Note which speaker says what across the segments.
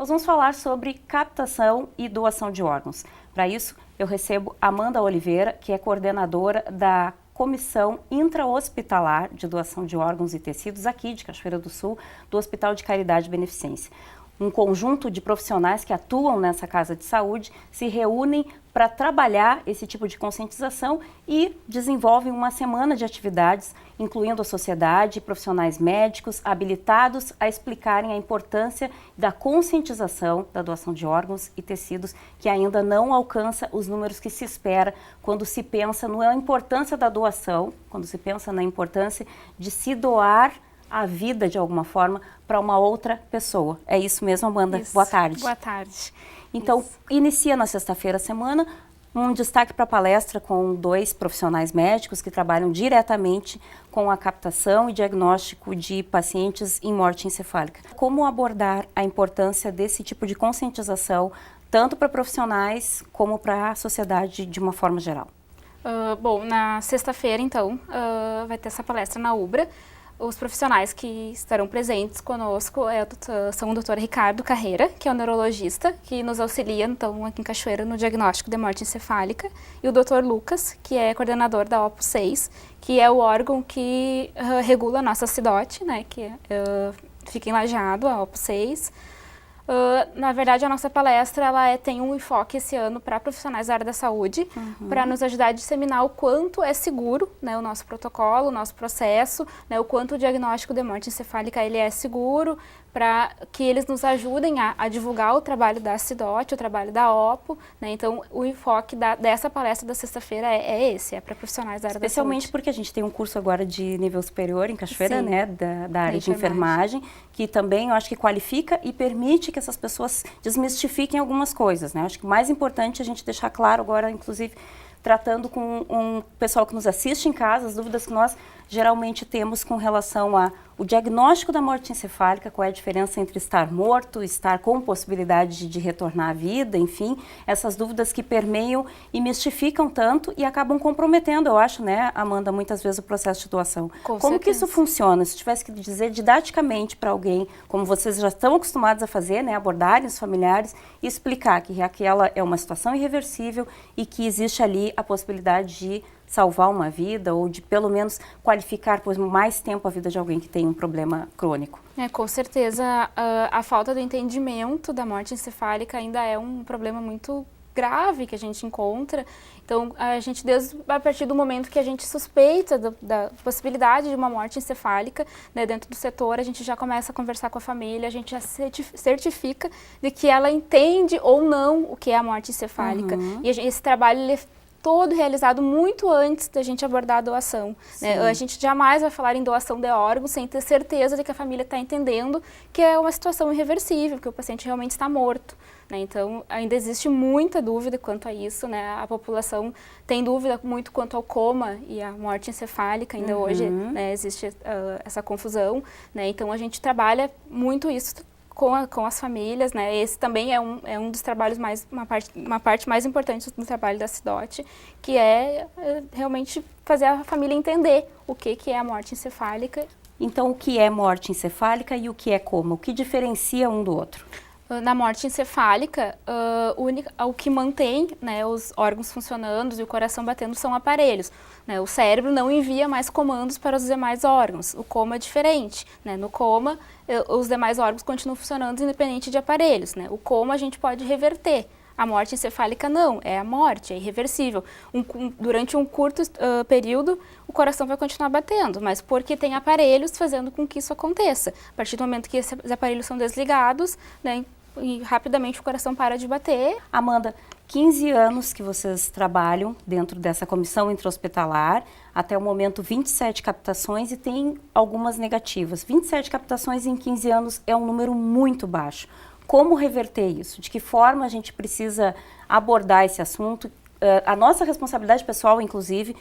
Speaker 1: nós vamos falar sobre captação e doação de órgãos. Para isso, eu recebo Amanda Oliveira, que é coordenadora da Comissão Intra-Hospitalar de Doação de Órgãos e Tecidos aqui de Cachoeira do Sul, do Hospital de Caridade e Beneficência. Um conjunto de profissionais que atuam nessa casa de saúde se reúnem para trabalhar esse tipo de conscientização e desenvolvem uma semana de atividades, incluindo a sociedade e profissionais médicos habilitados a explicarem a importância da conscientização da doação de órgãos e tecidos, que ainda não alcança os números que se espera quando se pensa na importância da doação, quando se pensa na importância de se doar a vida de alguma forma para uma outra pessoa. É isso mesmo, Amanda?
Speaker 2: Isso.
Speaker 1: Boa tarde.
Speaker 2: Boa tarde.
Speaker 1: Então, inicia na sexta-feira a semana um destaque para a palestra com 2 profissionais médicos que trabalham diretamente com a captação e diagnóstico de pacientes em morte encefálica. Como abordar a importância desse tipo de conscientização, tanto para profissionais como para a sociedade de uma forma geral?
Speaker 2: Bom, na sexta-feira, então, vai ter essa palestra na UBRA. Os profissionais que estarão presentes conosco são o Dr. Ricardo Carreira, que é o neurologista, que nos auxilia, então, aqui em Cachoeira, no diagnóstico de morte encefálica, e o Dr. Lucas, que é coordenador da OPO 6, que é o órgão que regula a nossa CIDOT, né, que fica em Lajeado, a OPO 6. Na verdade, a nossa palestra tem um enfoque esse ano para profissionais da área da saúde, para nos ajudar a disseminar o quanto é seguro, né, o nosso protocolo, o nosso processo, né, o quanto o diagnóstico de morte encefálica ele é seguro, para que eles nos ajudem a divulgar o trabalho da CIDOT, o trabalho da OPO, né? Então, o enfoque dessa palestra da sexta-feira é esse, é para profissionais da área da saúde.
Speaker 1: Especialmente porque a gente tem um curso agora de nível superior em Cachoeira, né, da área de enfermagem, que também eu acho que qualifica e permite que essas pessoas desmistifiquem algumas coisas, né? Eu acho que o mais importante é a gente deixar claro agora, inclusive, tratando com um pessoal que nos assiste em casa, as dúvidas que nós geralmente temos com relação ao diagnóstico da morte encefálica, qual é a diferença entre estar morto, estar com possibilidade de retornar à vida, enfim, essas dúvidas que permeiam e mistificam tanto e acabam comprometendo, eu acho, né, Amanda, muitas vezes o processo de doação. Como que isso funciona? Se tivesse que dizer didaticamente para alguém, como vocês já estão acostumados a fazer, né, abordarem os familiares e explicar que aquela é uma situação irreversível e que existe ali a possibilidade de salvar uma vida ou de pelo menos qualificar por mais tempo a vida de alguém que tem um problema crônico.
Speaker 2: Com certeza, a falta do entendimento da morte encefálica ainda é um problema muito grave que a gente encontra. Então, a gente, a partir do momento que a gente suspeita da possibilidade de uma morte encefálica, né, dentro do setor, a gente já começa a conversar com a família, a gente já certifica de que ela entende ou não o que é a morte encefálica. E esse trabalho ele todo realizado muito antes da gente abordar a doação. Né? A gente jamais vai falar em doação de órgãos sem ter certeza de que a família está entendendo que é uma situação irreversível, que o paciente realmente está morto. Né? Então, ainda existe muita dúvida quanto a isso. Né? A população tem dúvida muito quanto ao coma e à morte encefálica. Ainda hoje, né, existe essa confusão. Né? Então, a gente trabalha muito isso com as famílias, né? Esse também é um dos trabalhos uma parte mais importante do trabalho da CIDOT, que é realmente fazer a família entender o que é a morte encefálica.
Speaker 1: Então, o que é morte encefálica e o que é coma? O que diferencia um do outro?
Speaker 2: Na morte encefálica, o que mantém, né, os órgãos funcionando e o coração batendo são aparelhos. Né? O cérebro não envia mais comandos para os demais órgãos. O coma é diferente. Né? No coma, os demais órgãos continuam funcionando independente de aparelhos. Né? O coma a gente pode reverter. A morte encefálica não, é a morte, é irreversível. Durante um curto período, o coração vai continuar batendo, mas porque tem aparelhos fazendo com que isso aconteça. A partir do momento que esses aparelhos são desligados, né, e rapidamente o coração para de bater.
Speaker 1: Amanda, 15 anos que vocês trabalham dentro dessa comissão intra-hospitalar, até o momento 27 captações e tem algumas negativas. 27 captações em 15 anos é um número muito baixo. Como reverter isso? De que forma a gente precisa abordar esse assunto? A nossa responsabilidade pessoal, inclusive,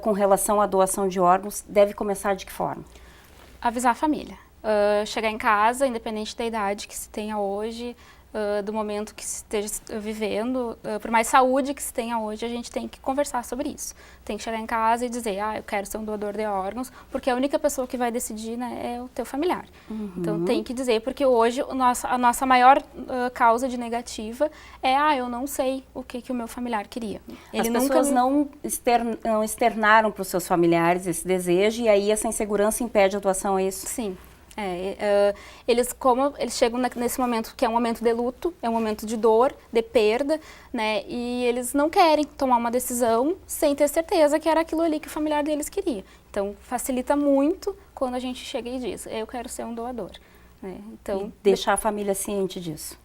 Speaker 1: com relação à doação de órgãos, deve começar de que forma?
Speaker 2: Avisar a família. Chegar em casa, independente da idade que se tenha hoje, do momento que se esteja vivendo, por mais saúde que se tenha hoje, a gente tem que conversar sobre isso. Tem que chegar em casa e dizer, eu quero ser um doador de órgãos, porque a única pessoa que vai decidir, né, é o teu familiar. Então tem que dizer, porque hoje a nossa maior causa de negativa é, eu não sei o que o meu familiar queria.
Speaker 1: As pessoas não externaram para os seus familiares esse desejo e aí essa insegurança impede a doação, é isso?
Speaker 2: Sim. Eles chegam nesse momento que é um momento de luto, é um momento de dor, de perda, né? E eles não querem tomar uma decisão sem ter certeza que era aquilo ali que o familiar deles queria. Então facilita muito quando a gente chega e diz, eu quero ser um doador. Né? Então,
Speaker 1: e deixar a família ciente disso.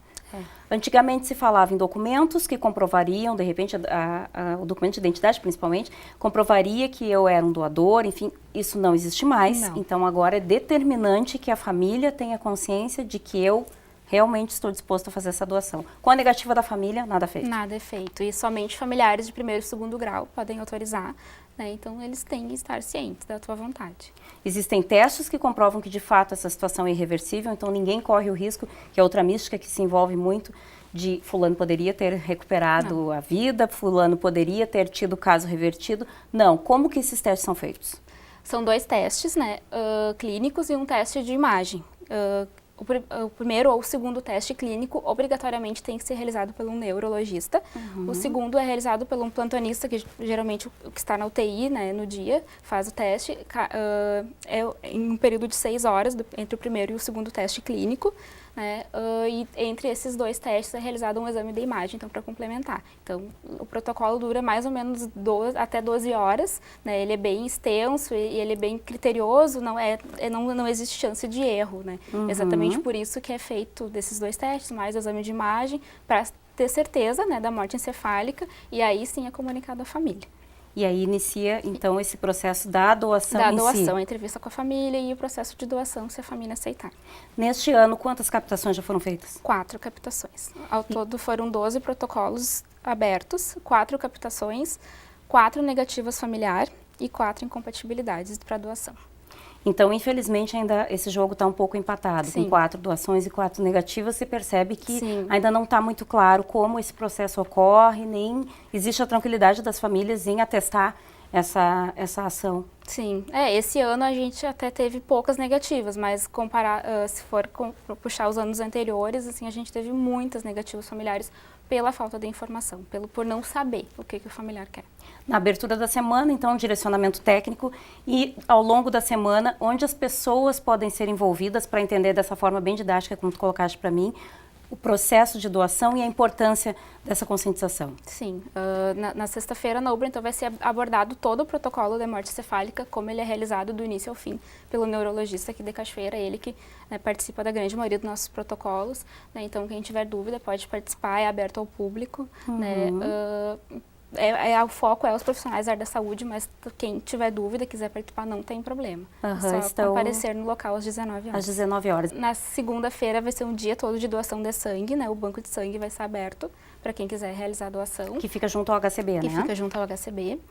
Speaker 1: Antigamente se falava em documentos que comprovariam, de repente, o documento de identidade principalmente, comprovaria que eu era um doador, enfim, isso não existe mais. Não. Então agora é determinante que a família tenha consciência de que eu realmente estou disposto a fazer essa doação. Com a negativa da família, nada feito.
Speaker 2: Nada é feito. E somente familiares de primeiro e segundo grau podem autorizar, né? Então eles têm que estar cientes da tua vontade.
Speaker 1: Existem testes que comprovam que de fato essa situação é irreversível, então ninguém corre o risco, que é outra mística que se envolve muito, de fulano poderia ter recuperado a vida, fulano poderia ter tido o caso revertido. Não. Como que esses testes são feitos?
Speaker 2: São 2 testes, né, clínicos e um teste de imagem. O primeiro ou o segundo teste clínico obrigatoriamente tem que ser realizado por um neurologista. O segundo é realizado por um plantonista, que geralmente o que está na UTI, né, no dia, faz o teste em um período de 6 horas entre o primeiro e o segundo teste clínico. Né, e entre esses 2 testes é realizado um exame de imagem, então, para complementar. Então, o protocolo dura mais ou menos até 12 horas, né, ele é bem extenso e ele é bem criterioso, não existe chance de erro, né? Exatamente por isso que é feito desses 2 testes, mais o exame de imagem, para ter certeza, né, da morte encefálica, e aí sim é comunicado à família.
Speaker 1: E aí inicia, então, esse processo da doação
Speaker 2: Da doação, a entrevista com a família e o processo de doação, se a família aceitar.
Speaker 1: Neste ano, quantas captações já foram feitas?
Speaker 2: 4 captações. Ao todo foram 12 protocolos abertos, 4 captações, 4 negativas familiar e 4 incompatibilidades para doação.
Speaker 1: Então, infelizmente, ainda esse jogo está um pouco empatado. Sim. Com 4 doações e 4 negativas, você percebe que Sim. ainda não está muito claro como esse processo ocorre, nem existe a tranquilidade das famílias em atestar essa ação.
Speaker 2: Sim, esse ano a gente até teve poucas negativas, mas se for puxar os anos anteriores, assim, a gente teve muitas negativas familiares pela falta de informação, por não saber o que o familiar quer.
Speaker 1: Na abertura da semana, então, direcionamento técnico e ao longo da semana, onde as pessoas podem ser envolvidas para entender dessa forma bem didática, como tu colocaste para mim, o processo de doação e a importância dessa conscientização.
Speaker 2: Sim, na sexta-feira na UBRA, então, vai ser abordado todo o protocolo de morte encefálica, como ele é realizado do início ao fim pelo neurologista aqui de Cachoeira, ele que, né, participa da grande maioria dos nossos protocolos, né, então quem tiver dúvida pode participar, é aberto ao público, né, o foco é os profissionais da área da saúde, mas quem tiver dúvida, quiser participar, não tem problema. É só comparecer no local às 19 horas.
Speaker 1: Às 19 horas.
Speaker 2: Na segunda-feira vai ser um dia todo de doação de sangue, né? O banco de sangue vai ser aberto para quem quiser realizar a doação.
Speaker 1: Que fica junto ao HCB, né?
Speaker 2: Que fica junto ao HCB.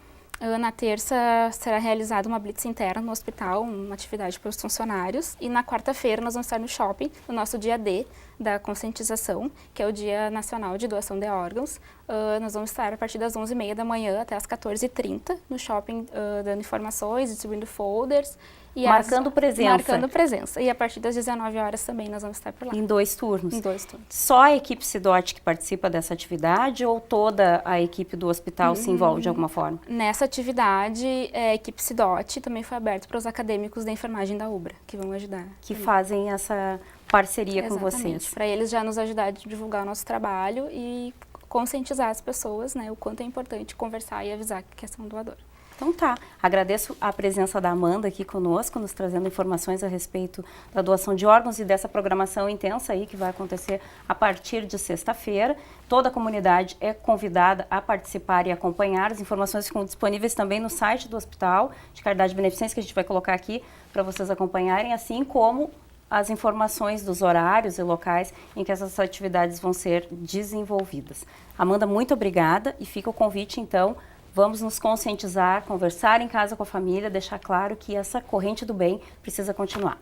Speaker 2: Na terça será realizada uma blitz interna no hospital, uma atividade para os funcionários. E na quarta-feira nós vamos estar no shopping, no nosso dia D da conscientização, que é o Dia Nacional de Doação de Órgãos. Nós vamos estar a partir das 11h30 da manhã até as 14h30 no shopping, dando informações, distribuindo folders. E
Speaker 1: marcando presença.
Speaker 2: Marcando presença. E a partir das 19 horas também nós vamos estar por lá.
Speaker 1: Em 2 turnos.
Speaker 2: Em 2 turnos.
Speaker 1: Só a equipe Sidote que participa dessa atividade ou toda a equipe do hospital se envolve de alguma forma?
Speaker 2: Nessa atividade, a equipe Sidote também foi aberta para os acadêmicos da enfermagem da UBRA, que vão ajudar.
Speaker 1: Que fazem essa parceria com vocês.
Speaker 2: Para eles já nos ajudar a divulgar o nosso trabalho e conscientizar as pessoas, né, o quanto é importante conversar e avisar que quer ser um doador.
Speaker 1: Então tá, agradeço a presença da Amanda aqui conosco, nos trazendo informações a respeito da doação de órgãos e dessa programação intensa aí que vai acontecer a partir de sexta-feira. Toda a comunidade é convidada a participar e acompanhar. As informações ficam disponíveis também no site do Hospital de Caridade e Beneficência, que a gente vai colocar aqui para vocês acompanharem, assim como as informações dos horários e locais em que essas atividades vão ser desenvolvidas. Amanda, muito obrigada e fica o convite, então, vamos nos conscientizar, conversar em casa com a família, deixar claro que essa corrente do bem precisa continuar.